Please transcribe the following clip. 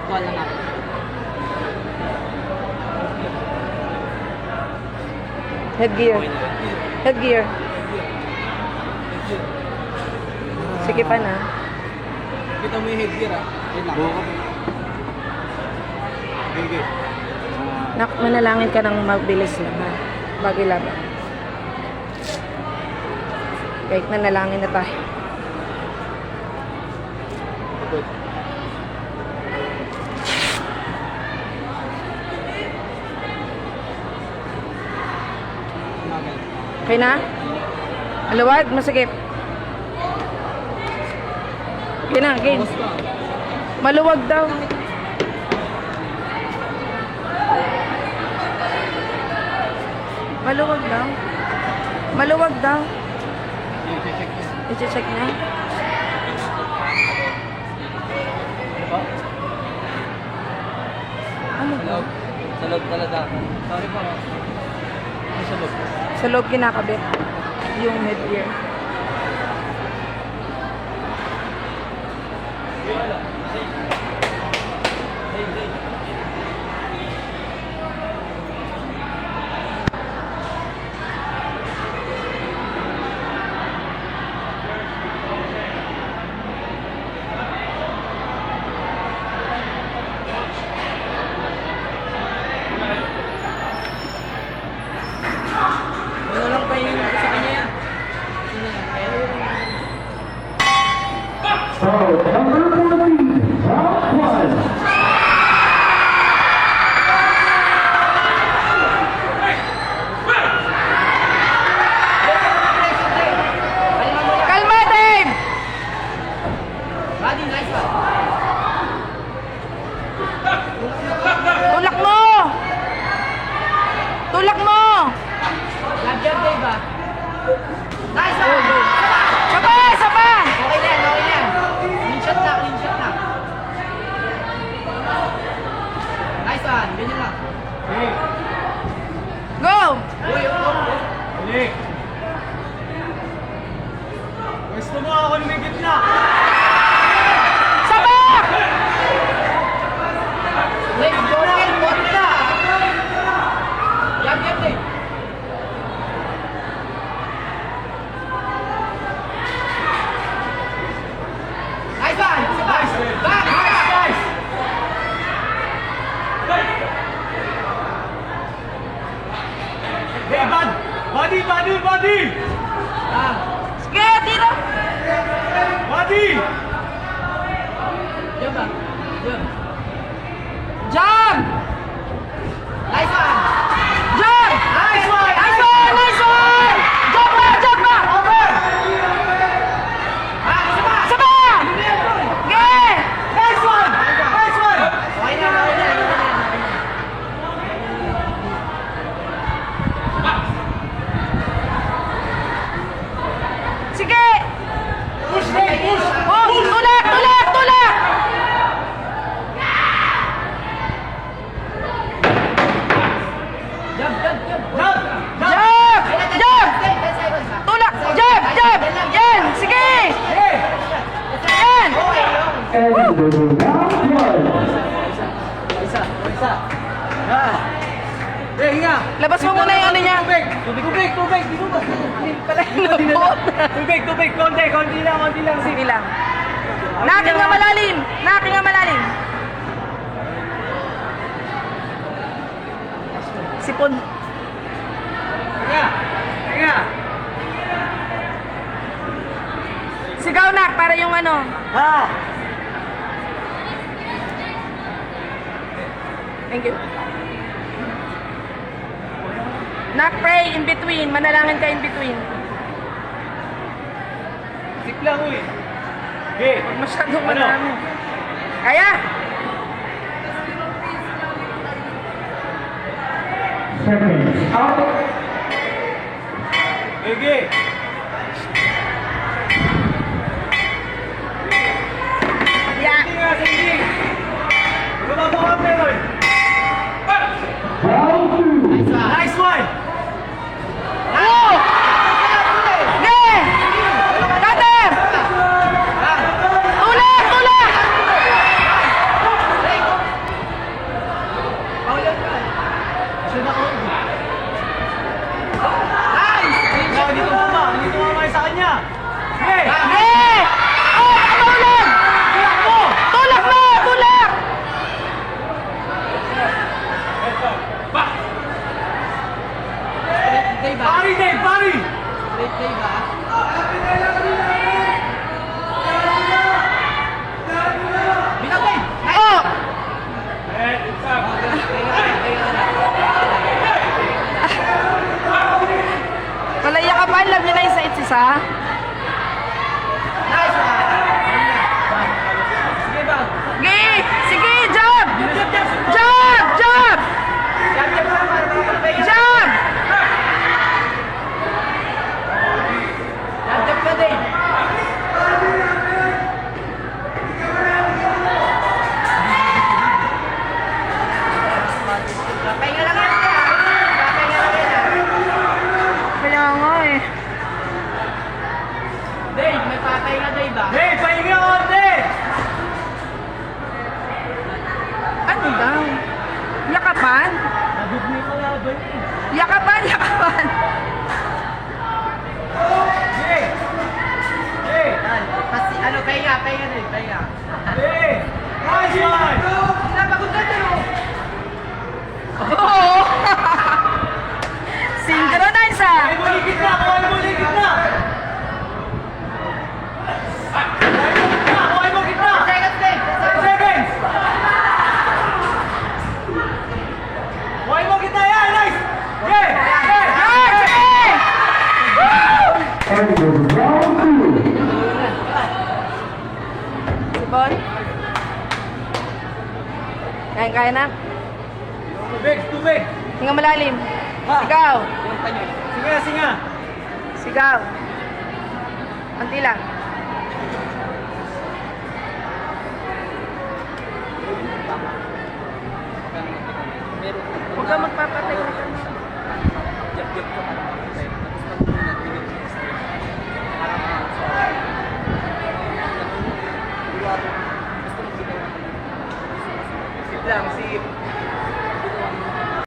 Actual lang ako. Headgear. Headgear. Sige pa na. Kita mo yung headgear ah. Yun lang. Okay. Nak, manalangin ka ng mabilis lang ha. Bago laban. Kahit nanalangin na tayo. Good. Okay na? Maluwag, masakit. Okay na, game. Maluwag daw. Maluwag daw. Maluwag daw. I-check na. Ano ba? Sa loob talaga. Sorry po. Sa loob. Sa loob kinakabit yung headgear. Ano lang pa yung sa kanya yan? So, number 14, round 1. Kalma, Dave! Buddy, nice one. Tulak mo! Tulak mo! Love job, Dave ah. Nice one! Saba! Saba! Okay na yan, okay na yan. Clean shot na, clean shot na. Nice one, ganyan lang. Go! Uy, Balik! Gusto mo ako may gitna! Saba! Wait, Joel, kontra! Yan, yan, Dave. Nice one! Isa pa! Back! Back! Hey, bud! Body, body, body! Ah, Sige, tira! Body! yan ba? Yan. Jump! Nice one! Jump! Nice one! Nice one! Nice one! Jump ba! Jump ba! Ah, isa pa! Saba! Sige! Nice one! Nice one! Okay na, okay na, okay na. Sige! Push, Dave! Push! Oh, tulak! Tulak! Tulak! Jump, jump, jump! Jump! Jump! Jump! 10 seconds pa. Tulak! Jump! Jump! Yan! Sige! Hey! Yan! Okay, okay. And round 1. Isa. Ah! Hey, hinga! Labas mo muna yung ano niya. Tubig! Tubig! Tubig! Tubig! Hindi pala inabot. Tubig! Tubig! Konti! Konti lang! Konti lang! Sige lang. Nakin nga malalim! Nakin nga malalim! Sipon. Hinga! Hinga! Sigaw nak para yung ano. Ha! Thank you. Nak, pray in between. Manalangin ka in between. Sip lang, uy! Okay! Huwag masyadong Ano? marami. Kaya! Seconds out. Sige! Yeah. Sige nga! Sige! Gumagawa ka meron! Round 2. Nice one! Oh! Ge! Cutter! Tulak! Tulak! naman. Nagugmi ko na ba? Yakapan, yakapan. Sige! Sige! Kasi ano, pahinga na eh, pahinga. Sige! Nice one! Napagod ka din oh. Oo. Synchronize ah. Kuhay mo ligid na! Kuhay mo ligid na! Kuhay mo ligid na! Second day. 10 seconds! Kuhay mo ligid na! Yan! Nice! Okay! Okay! And with round two. Sibon. Kaya na. Tubig! Tubig! Hinga malalim. Ha? Sigaw. Singa! Singa! Sigaw. Konti lang.